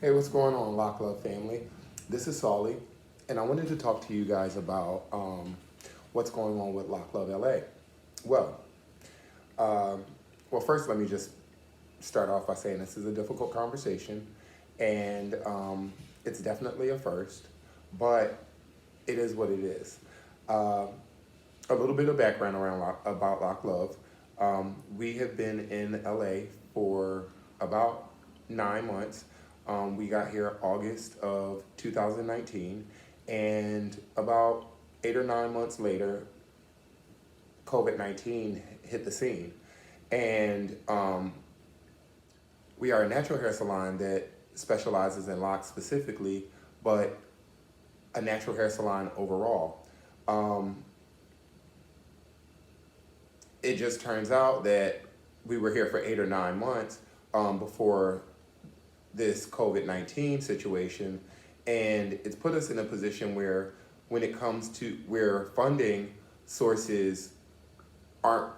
Hey, what's going on, Loc Lov family? This is Solly, and I wanted to talk to you guys about what's going on with Loc Lov LA. Well, um, well, first, let me just start off by saying this is a difficult conversation, and it's definitely a first, but it is what it is. Uh, a little bit of background around about Loc Lov. We have been in LA for about 9 months. We got here August of 2019, and about 8 or 9 months later, COVID-19 hit the scene. And we are a natural hair salon that specializes in locks specifically, but a natural hair salon overall. Um, it just turns out that we were here for 8 or 9 months before this COVID-19 situation, and it's put us in a position where when it comes to where funding sources aren't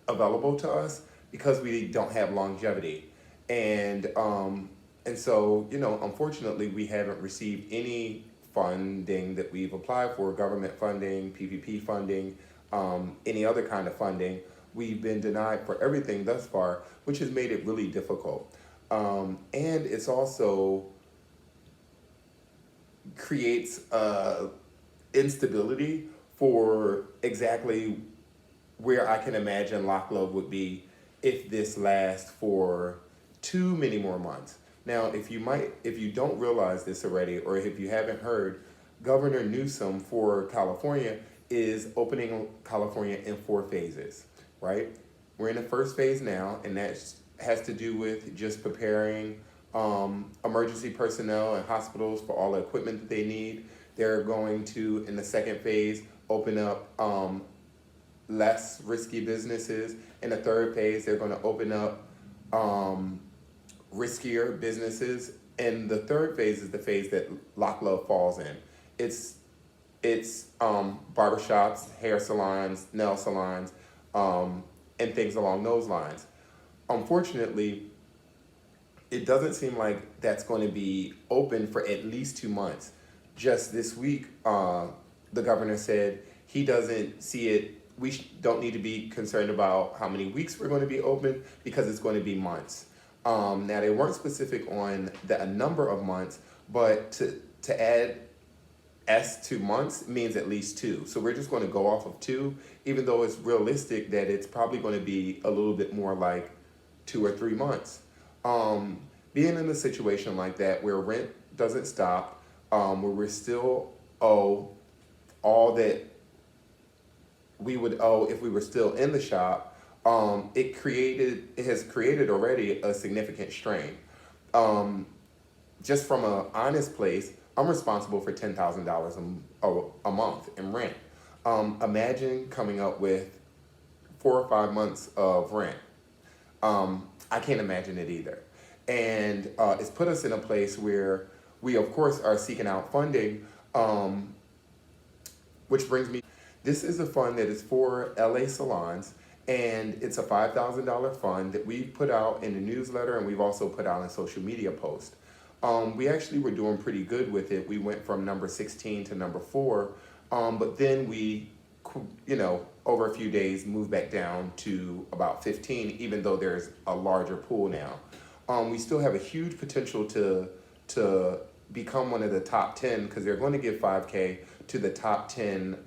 available to us because we don't have longevity. And so, unfortunately, we haven't received any funding that we've applied for, government funding, PPP funding, any other kind of funding. We've been denied for everything thus far, which has made it really difficult. And it's also creates instability for exactly where I can imagine Loc Lov would be if this lasts for too many more months. Now, if you don't realize this already, or if you haven't heard, Governor Newsom for California is opening California in 4 phases, right? We're in the first phase now, and that has to do with just preparing emergency personnel and hospitals for all the equipment that they need. They're going to, in the second phase, open up less risky businesses. In the third phase, they're going to open up riskier businesses. And the third phase is the phase that Loc Lov falls in. It's barbershops, hair salons, nail salons, and things along those lines. Unfortunately, it doesn't seem like that's going to be open for at least 2 months. Just this week, the governor said he doesn't see it. We don't need to be concerned about how many weeks we're going to be open because it's going to be months. Now, they weren't specific on a number of months, but to add S to months means at least two. So we're just going to go off of two, even though it's realistic that it's probably going to be a little bit more like 2 or 3 months. Being in a situation like that where rent doesn't stop, where we're still owe all that we would owe if we were still in the shop, it has created already a significant strain. Um, just from an honest place, I'm responsible for $10,000 a month in rent. Imagine coming up with 4 or 5 months of rent. I can't imagine it either. And it's put us in a place where we, of course, are seeking out funding, which brings me, this is a fund that is for LA salons, and it's a $5,000 fund that we've put out in the newsletter, and we've also put out in social media posts. We actually were doing pretty good with it. We went from number 16 to number 4, but then we, over a few days moved back down to about 15, even though there's a larger pool now. We still have a huge potential to become one of the top 10 because they're going to give 5K to the top 10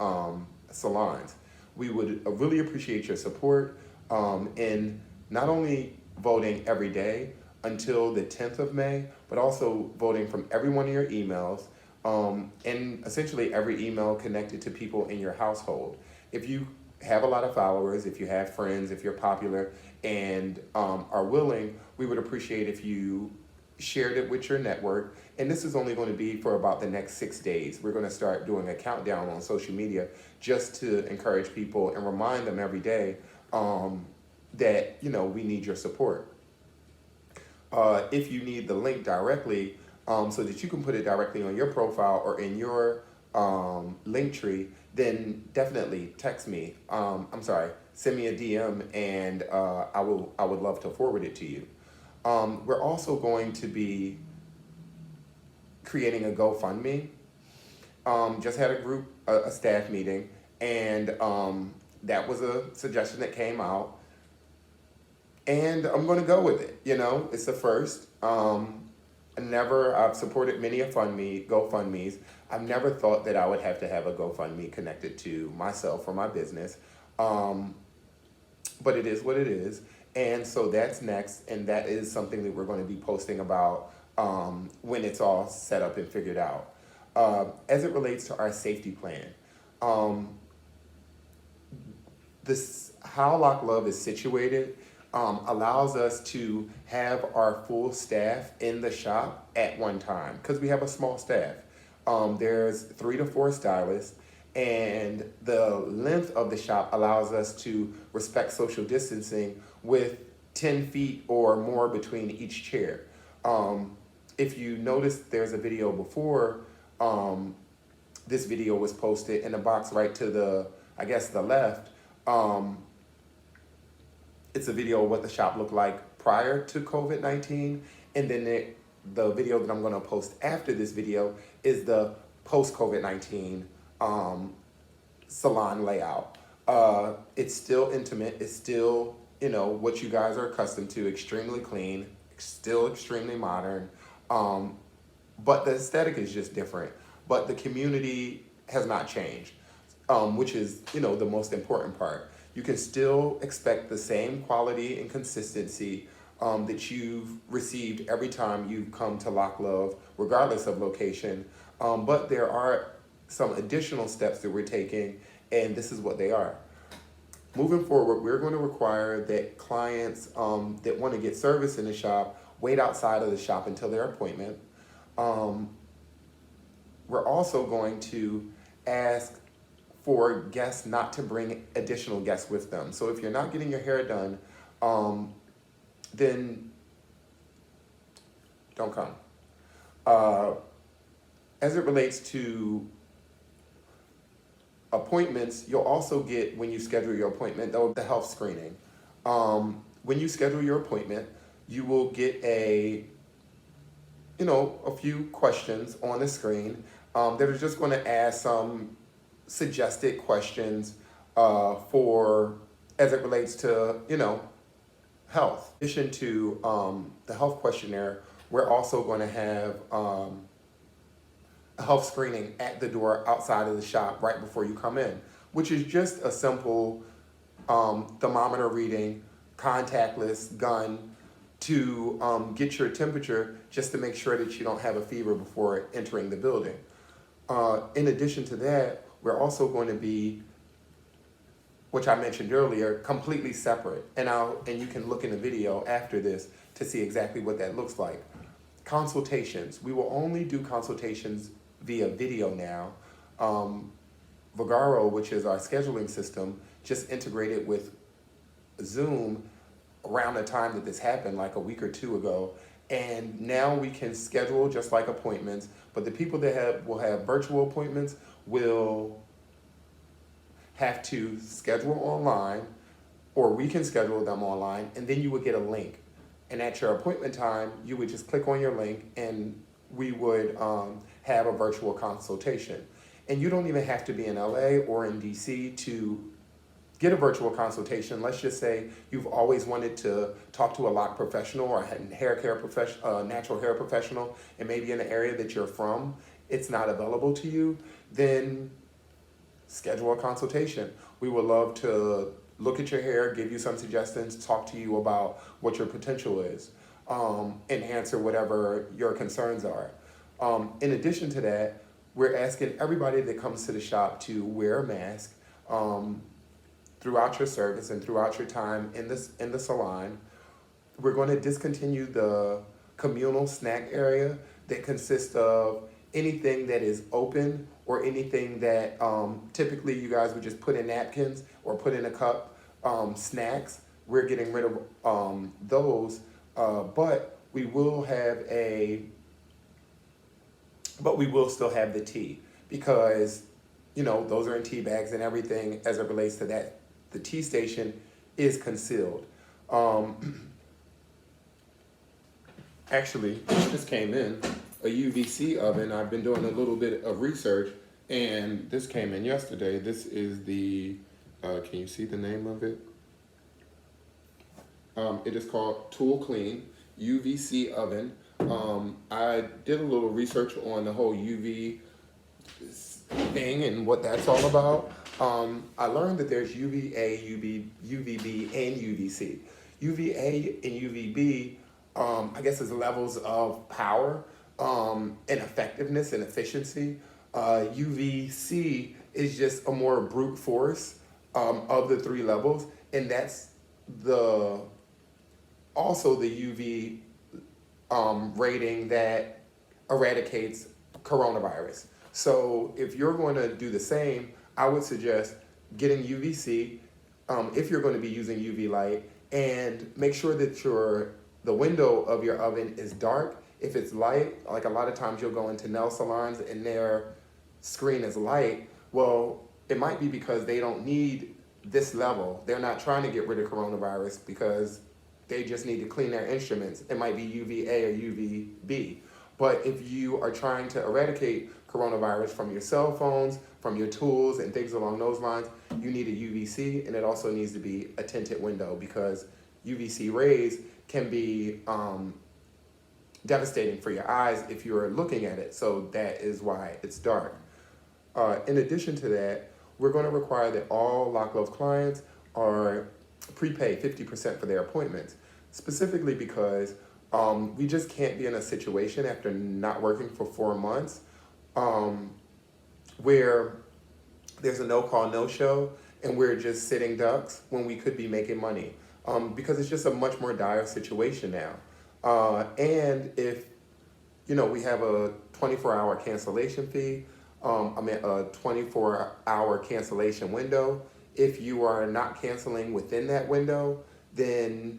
salons. We would really appreciate your support in not only voting every day until the 10th of May, but also voting from every one of your emails, and essentially every email connected to people in your household. If you have a lot of followers, if you have friends, if you're popular and are willing, we would appreciate if you shared it with your network. And this is only going to be for about the next 6 days. We're going to start doing a countdown on social media just to encourage people and remind them every day that, we need your support. If you need the link directly, so that you can put it directly on your profile or in your link tree, then definitely text me. Send me a DM, and I would love to forward it to you. We're also going to be creating a GoFundMe. Just had a staff meeting, and that was a suggestion that came out, and I'm going to go with it. You know, it's the first. I've supported many GoFundMes. I've never thought that I would have to have a GoFundMe connected to myself or my business. Um, but it is what it is. And so that's next, and that is something that we're going to be posting about when it's all set up and figured out. As it relates to our safety plan, um, this how Loc Love is situated allows us to have our full staff in the shop at one time because we have a small staff. There's 3 to 4 stylists, and the length of the shop allows us to respect social distancing with 10 feet or more between each chair. If you notice, there's a video before this video was posted in the box right to I guess, the left. Um, it's a video of what the shop looked like prior to COVID-19, and then the video that I'm going to post after this video is the post COVID-19 salon layout. It's still intimate. It's still, what you guys are accustomed to, extremely clean, still extremely modern. But the aesthetic is just different. But the community has not changed, which is, the most important part. You can still expect the same quality and consistency that you've received every time you've come to Loc Love, regardless of location. But there are some additional steps that we're taking, and this is what they are. Moving forward, we're going to require that clients that want to get service in the shop wait outside of the shop until their appointment. We're also going to ask for guests not to bring additional guests with them. So if you're not getting your hair done, then don't come. As it relates to appointments, you'll also get, when you schedule your appointment, the health screening. When you schedule your appointment, you will get a few questions on the screen that are just going to ask some suggested questions for, as it relates to, health. In addition to the health questionnaire, we're also going to have a health screening at the door outside of the shop right before you come in, which is just a simple thermometer reading, contactless gun to get your temperature, just to make sure that you don't have a fever before entering the building. In addition to that, we're also going to be, which I mentioned earlier, completely separate. And you can look in the video after this to see exactly what that looks like. Consultations. We will only do consultations via video now. Vagaro, which is our scheduling system, just integrated with Zoom around the time that this happened, like a week or 2 ago. And now we can schedule just like appointments, but the people that will have virtual appointments will have to schedule online, or we can schedule them online, and then you would get a link. And at your appointment time, you would just click on your link, and we would have a virtual consultation. And you don't even have to be in LA or in DC to get a virtual consultation. Let's just say you've always wanted to talk to a lock professional or a hair care professional, natural hair professional, and maybe in the area that you're from, it's not available to you, then schedule a consultation. We would love to look at your hair, give you some suggestions, talk to you about what your potential is, and answer whatever your concerns are. In addition to that, we're asking everybody that comes to the shop to wear a mask throughout your service and throughout your time in the salon. We're going to discontinue the communal snack area that consists of anything that is open or anything that typically you guys would just put in napkins or put in a cup, snacks. We're getting rid of those, but we will still have the tea, because those are in tea bags and everything as it relates to that. The tea station is concealed. Actually, this came in a UVC oven. I've been doing a little bit of research, and this came in yesterday. This is the, can you see the name of it? It is called Tool Clean UVC oven. I did a little research on the whole UV thing and what that's all about. I learned that there's UVA, UVB, and UVC. UVA and UVB, I guess, is levels of power and effectiveness and efficiency. UVC is just a more brute force of the three levels, and that's the also the UV rating that eradicates coronavirus. So if you're going to do the same, I would suggest getting UVC if you're going to be using UV light, and make sure that the window of your oven is dark. If it's light, like a lot of times you'll go into nail salons and their screen is light. Well, it might be because they don't need this level. They're not trying to get rid of coronavirus because they just need to clean their instruments. It might be UVA or UVB. But if you are trying to eradicate coronavirus from your cell phones, from your tools, and things along those lines, you need a UVC, and it also needs to be a tinted window because UVC rays can be devastating for your eyes if you're looking at it. So that is why it's dark. In addition to that, we're going to require that all Loc Lov clients are prepay 50% for their appointments, specifically because we just can't be in a situation after not working for 4 months where there's a no-call, no-show, and we're just sitting ducks when we could be making money because it's just a much more dire situation now. And if, we have a 24-hour cancellation fee, a 24-hour cancellation window. If you are not canceling within that window, then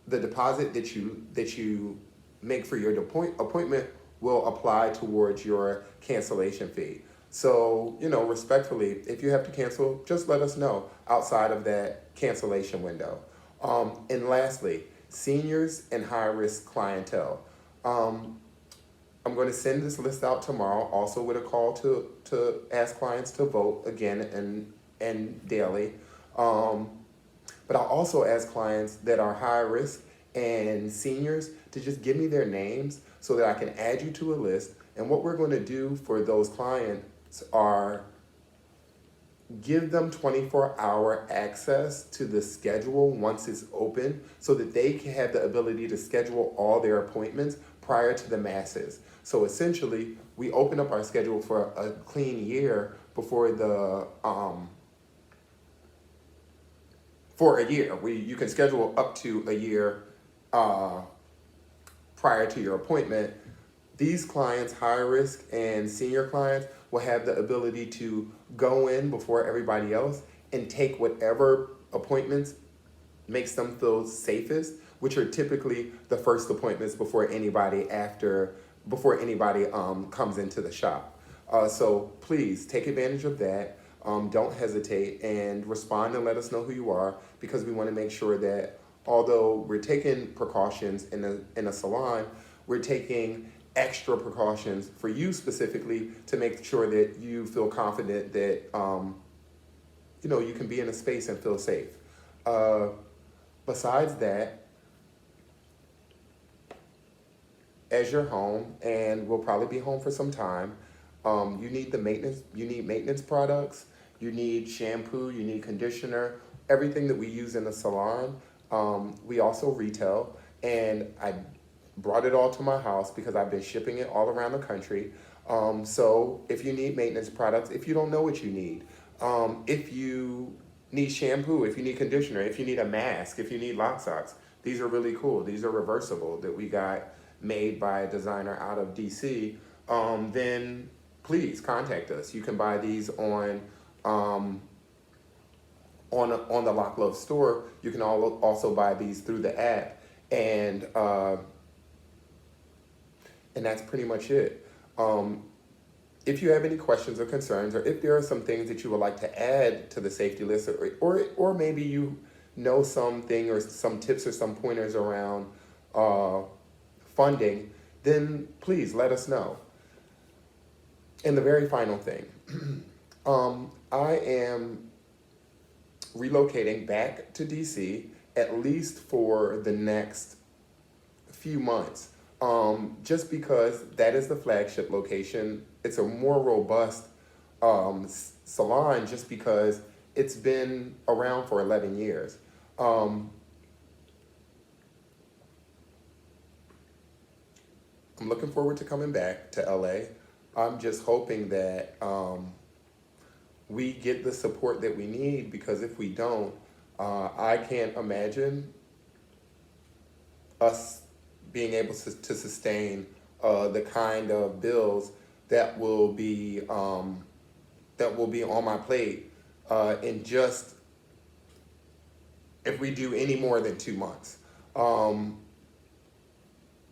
the deposit that you make for your appointment will apply towards your cancellation fee. So, respectfully, if you have to cancel, just let us know outside of that cancellation window. And lastly, seniors and high-risk clientele. I'm going to send this list out tomorrow, also with a call to ask clients to vote again and daily. But I'll also ask clients that are high risk and seniors to just give me their names so that I can add you to a list. And what we're going to do for those clients are give them 24-hour access to the schedule once it's open so that they can have the ability to schedule all their appointments prior to the masses. So essentially, we open up our schedule for a clean year before for a year. You can schedule up to a year prior to your appointment. These clients, high risk and senior clients, will have the ability to go in before everybody else and take whatever appointments makes them feel safest, which are typically the first appointments before anybody comes into the shop. So please take advantage of that. Don't hesitate and respond and let us know who you are, because we want to make sure that although we're taking precautions in a salon, we're taking extra precautions for you specifically to make sure that you feel confident that you can be in a space and feel safe. Besides that, as you're home, and we'll probably be home for some time, you need maintenance products, you need shampoo, you need conditioner, everything that we use in the salon. We also retail, and I brought it all to my house because I've been shipping it all around the country. So if you need maintenance products, if you don't know what you need, if you need shampoo, if you need conditioner, if you need a mask, if you need lock socks, these are really cool. These are reversible that we got made by a designer out of DC. Then please contact us. You can buy these on the Loc Lov store. You can also buy these through the app, and that's pretty much it. If you have any questions or concerns, or if there are some things that you would like to add to the safety list, or maybe you know something or some tips or some pointers around funding, then please let us know. And the very final thing, I am relocating back to DC at least for the next few months. Just because that is the flagship location. It's a more robust salon just because it's been around for 11 years. Um, I'm looking forward to coming back to LA. I'm just hoping that we get the support that we need because if we don't, I can't imagine us being able to sustain the kind of bills that will be on my plate in just if we do any more than 2 months.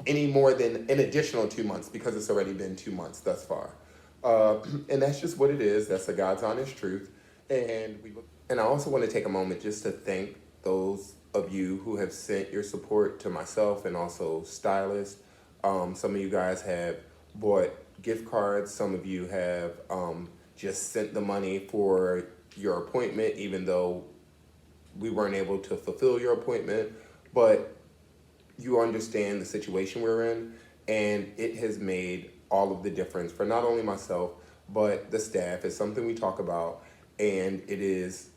Any more than an additional 2 months because it's already been 2 months thus far. And that's just what it is. That's the God's honest truth. And I also want to take a moment just to thank those of you who have sent your support to myself and also stylists. Some of you guys have bought gift cards. Some of you have just sent the money for your appointment, even though we weren't able to fulfill your appointment. But you understand the situation we're in, and it has made all of the difference for not only myself, but the staff. It's something we talk about, and it is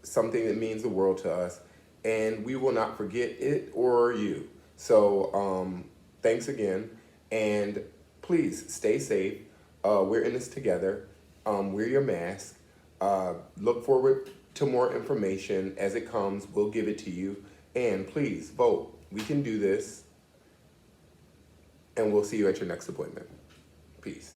something that means the world to us, and we will not forget it or you. So thanks again, and please stay safe. We're in this together. Wear your mask. Look forward to more information as it comes. We'll give it to you, and please vote. We can do this, and we'll see you at your next appointment. Peace.